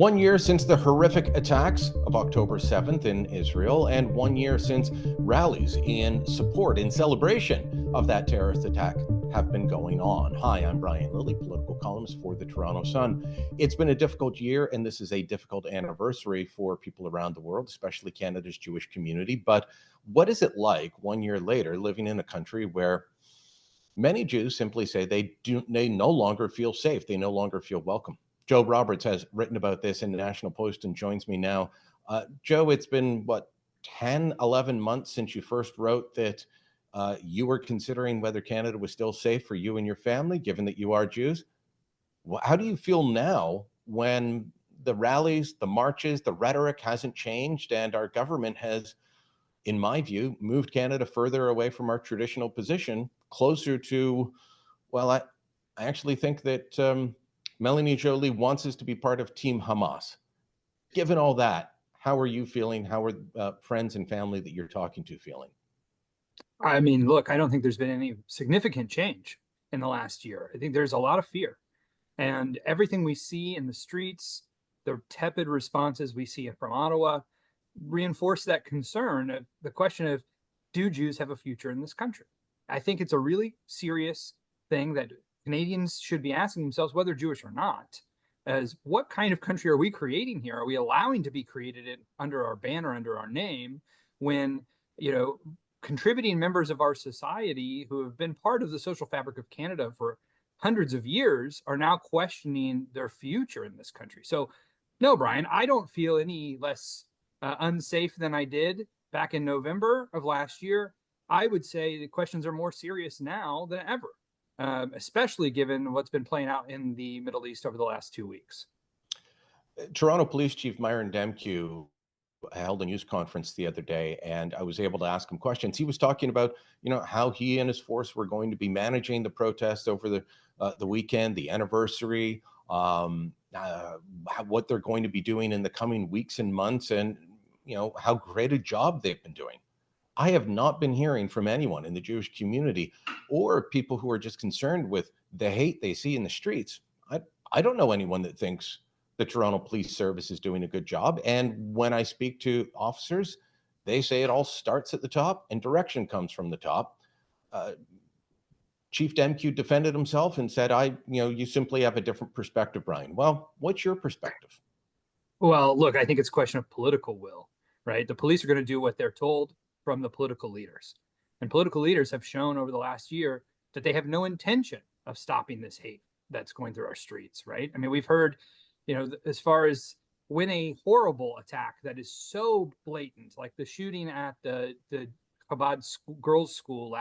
1 year since the horrific attacks of October 7th in Israel, and 1 year since rallies in support, in celebration of that terrorist attack have been going on. Hi, I'm Brian Lilley, political columnist for the Toronto Sun. It's been a difficult year, and this is a difficult anniversary for people around the world, especially Canada's Jewish community. But what is it like 1 year later living in a country where many Jews simply say they no longer feel safe, they no longer feel welcome? Joe Roberts has written about this in the National Post and joins me now. Joe, it's been, what, 10, 11 months since you first wrote that you were considering whether Canada was still safe for you and your family, given that you are Jews. Well, how do you feel now when the rallies, the marches, the rhetoric hasn't changed, and our government has, in my view, moved Canada further away from our traditional position, closer to, well, I actually think that Melanie Joly wants us to be part of Team Hamas. Given all that, how are you feeling? How are friends and family that you're talking to feeling? I mean, look, I don't think there's been any significant change in the last year. I think there's a lot of fear. And everything we see in the streets, the tepid responses we see from Ottawa, reinforce that concern of the question of, do Jews have a future in this country? I think it's a really serious thing that Canadians should be asking themselves, whether Jewish or not, as what kind of country are we creating here? Are we allowing to be created under our banner, under our name, when, contributing members of our society who have been part of the social fabric of Canada for hundreds of years are now questioning their future in this country? So, no, Brian, I don't feel any less unsafe than I did back in November of last year. I would say the questions are more serious now than ever, especially given what's been playing out in the Middle East over the last 2 weeks. Toronto Police Chief Myron Demkiw held a news conference the other day, and I was able to ask him questions. He was talking about, how he and his force were going to be managing the protests over the weekend, the anniversary, what they're going to be doing in the coming weeks and months, and how great a job they've been doing. I have not been hearing from anyone in the Jewish community or people who are just concerned with the hate they see in the streets. I don't know anyone that thinks the Toronto Police Service is doing a good job. And when I speak to officers, they say it all starts at the top and direction comes from the top. Chief Demkiw defended himself and said, you simply have a different perspective, Brian. Well, what's your perspective? Well, look, I think it's a question of political will, right? The police are going to do what they're told from the political leaders. And political leaders have shown over the last year that they have no intention of stopping this hate that's going through our streets, right? I mean, we've heard, as far as when a horrible attack that is so blatant, like the shooting at the Chabad girls' school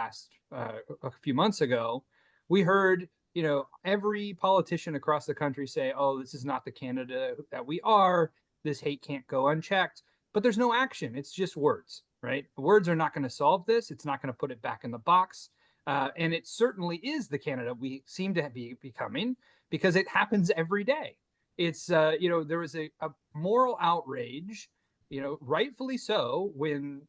a few months ago, we heard, every politician across the country say, oh, this is not the Canada that we are. This hate can't go unchecked. But there's no action. It's just words, right? Words are not going to solve this. It's not going to put it back in the box. And it certainly is the Canada we seem to be becoming, because it happens every day. It's, there was a moral outrage, rightfully so, when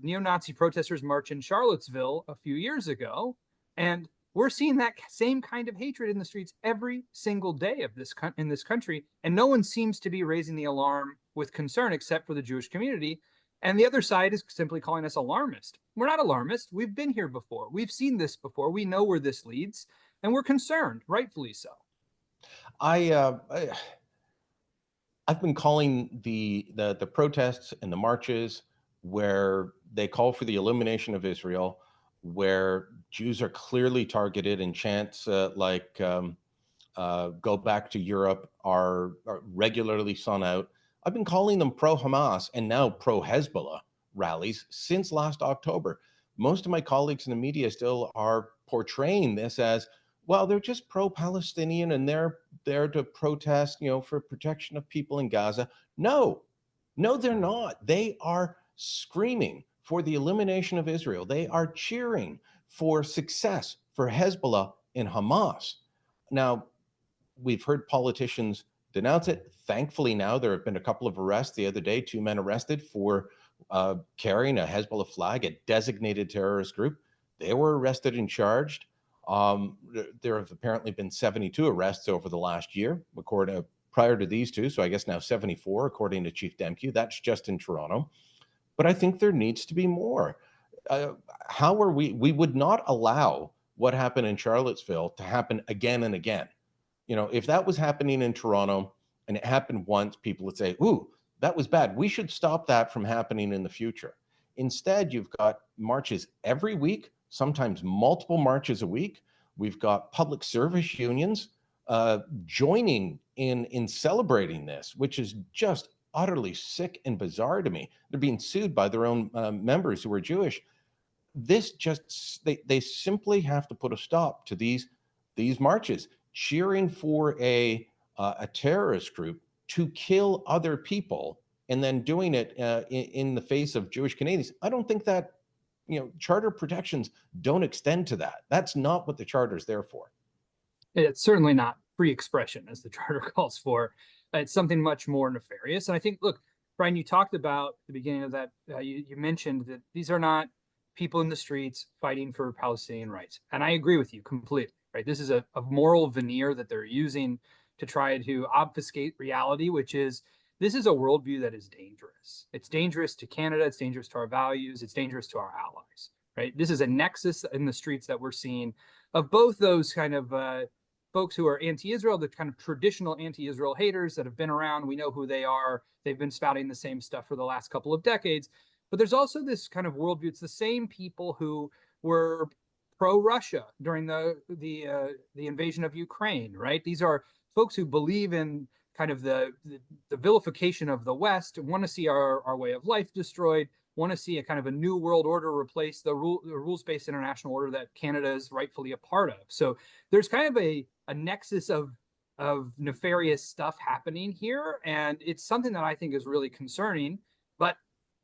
neo-Nazi protesters marched in Charlottesville a few years ago. And we're seeing that same kind of hatred in the streets every single day of in this country. And no one seems to be raising the alarm with concern except for the Jewish community. And the other side is simply calling us alarmist. We're not alarmist. We've been here before. We've seen this before. We know where this leads, and we're concerned, rightfully so. I've been calling the protests and the marches where they call for the elimination of Israel, where Jews are clearly targeted, and chants like "Go back to Europe" are regularly sung out. I've been calling them pro-Hamas and now pro-Hezbollah rallies since last October. Most of my colleagues in the media still are portraying this as, well, they're just pro-Palestinian and they're there to protest, for protection of people in Gaza. No, they're not. They are screaming for the elimination of Israel. They are cheering for success for Hezbollah and Hamas. Now, we've heard politicians denounce it. Thankfully, now there have been a couple of arrests. The other day, 2 men arrested for carrying a Hezbollah flag, a designated terrorist group. They were arrested and charged. There have apparently been 72 arrests over the last year, according prior to these two. So I guess now 74, according to Chief Demke. That's just in Toronto. But I think there needs to be more. Uh, how are we would not allow what happened in Charlottesville to happen again and again. You know, if that was happening in Toronto and it happened once, people would say, ooh, that was bad. We should stop that from happening in the future. Instead, you've got marches every week, sometimes multiple marches a week. We've got public service unions joining in celebrating this, which is just utterly sick and bizarre to me. They're being sued by their own members who are Jewish. This just they simply have to put a stop to these marches, cheering for a terrorist group to kill other people and then doing it in the face of Jewish Canadians. I don't think that, you know, charter protections don't extend to that. That's not what the charter is there for. It's certainly not free expression, as the charter calls for. It's something much more nefarious. And I think, look, Brian, you talked about at the beginning of that, you mentioned that these are not people in the streets fighting for Palestinian rights. And I agree with you completely, right? This is a moral veneer that they're using to try to obfuscate reality, which is this is a worldview that is dangerous. It's dangerous to Canada. It's dangerous to our values. It's dangerous to our allies, right? This is a nexus in the streets that we're seeing of both those kind of folks who are anti-Israel, the kind of traditional anti-Israel haters that have been around. We know who they are. They've been spouting the same stuff for the last couple of decades. But there's also this kind of worldview. It's the same people who were pro-Russia during the invasion of Ukraine, right? These are folks who believe in kind of the vilification of the West, want to see our way of life destroyed, want to see a kind of a new world order replace the rules-based international order that Canada is rightfully a part of. So there's kind of a nexus of nefarious stuff happening here, and it's something that I think is really concerning. But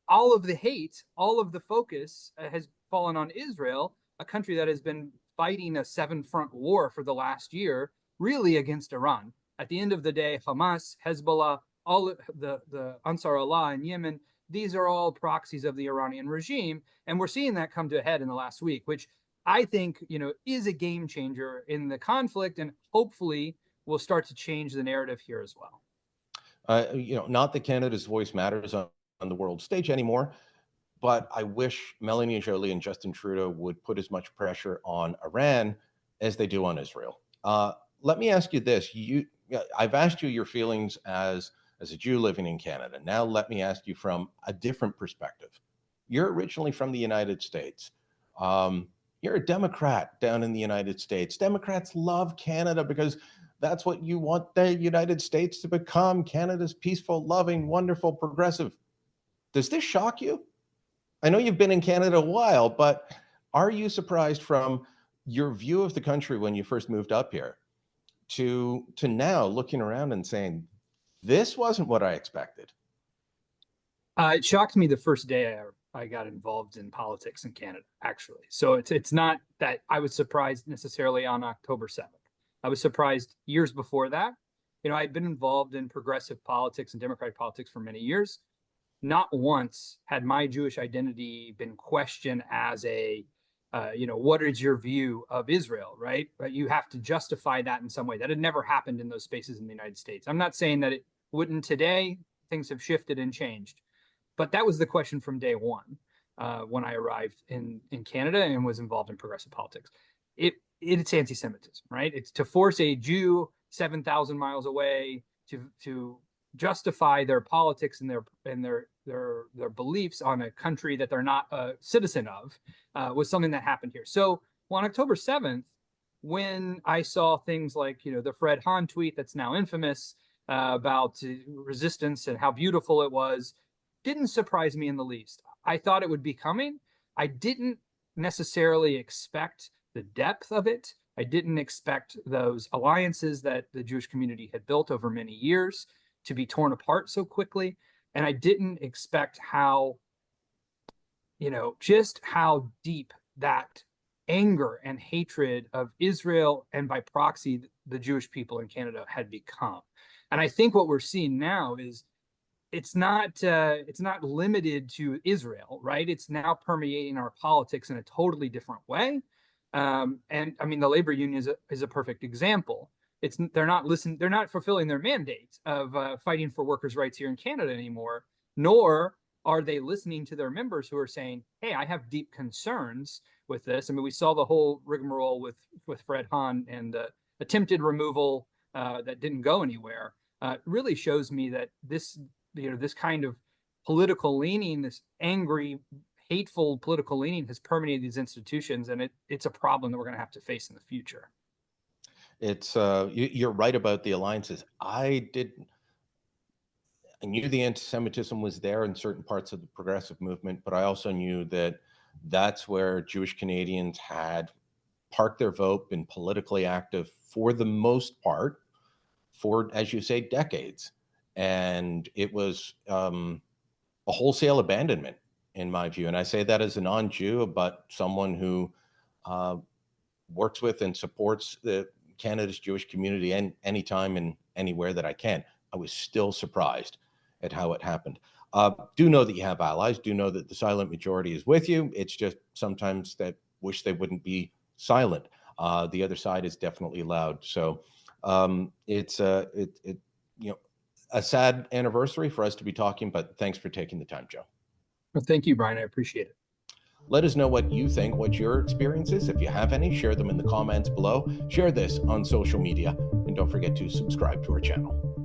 all of the hate, all of the focus has fallen on Israel, a country that has been fighting a seven-front war for the last year, really against Iran. At the end of the day, Hamas, Hezbollah, all the Ansar Allah in Yemen, these are all proxies of the Iranian regime. And we're seeing that come to a head in the last week, which I think, you know, is a game changer in the conflict, and hopefully will start to change the narrative here as well. You know, not that Canada's voice matters on the world stage anymore, but I wish Melanie Joly and Justin Trudeau would put as much pressure on Iran as they do on Israel. Let me ask you this. I've asked you your feelings as a Jew living in Canada. Now let me ask you from a different perspective. You're originally from the United States. You're a Democrat down in the United States. Democrats love Canada because that's what you want the United States to become. Canada's peaceful, loving, wonderful, progressive. Does this shock you? I know you've been in Canada a while, but are you surprised from your view of the country when you first moved up here to now looking around and saying, this wasn't what I expected? It shocked me the first day I got involved in politics in Canada, actually. So it's not that I was surprised necessarily on October 7th. I was surprised years before that. You know, I'd been involved in progressive politics and democratic politics for many years. Not once had my Jewish identity been questioned as you know, what is your view of Israel, right? But you have to justify that in some way. That had never happened in those spaces in the United States. I'm not saying that it wouldn't today. Things have shifted and changed. But that was the question from day one when I arrived in Canada and was involved in progressive politics. It's anti-Semitism, right? It's to force a Jew 7,000 miles away to justify their politics and their beliefs on a country that they're not a citizen of was something that happened here. So on October 7th, when I saw things like, you know, the Fred Hahn tweet that's now infamous about resistance and how beautiful it was, didn't surprise me in the least. I thought it would be coming. I didn't necessarily expect the depth of it. I didn't expect those alliances that the Jewish community had built over many years to be torn apart so quickly. And I didn't expect how, you know, just how deep that anger and hatred of Israel and by proxy, the Jewish people in Canada had become. And I think what we're seeing now is it's not limited to Israel, right? It's now permeating our politics in a totally different way. And I mean, the labor union is a perfect example. they're not listening, they're not fulfilling their mandate of fighting for workers' rights here in Canada anymore, nor are they listening to their members who are saying, hey, I have deep concerns with this. I mean, we saw the whole rigmarole with Fred Hahn and the attempted removal that didn't go anywhere. Really shows me that this kind of political leaning, this angry, hateful political leaning has permeated these institutions, and it's a problem that we're going to have to face in the future. It's you're right about the alliances. I knew the anti-Semitism was there in certain parts of the progressive movement, but I also knew that that's where Jewish Canadians had parked their vote, been politically active for the most part for, as you say, decades. And it was a wholesale abandonment, in my view. And I say that as a non-Jew, but someone who works with and supports Canada's Jewish community and anytime and anywhere that I can. I was still surprised at how it happened. Do know that you have allies. Do know that the silent majority is with you. It's just sometimes that wish they wouldn't be silent. The other side is definitely loud. So it's a sad anniversary for us to be talking, but thanks for taking the time, Joe. Well, thank you, Brian. I appreciate it. Let us know what you think, what your experience is. If you have any, share them in the comments below. Share this on social media, and don't forget to subscribe to our channel.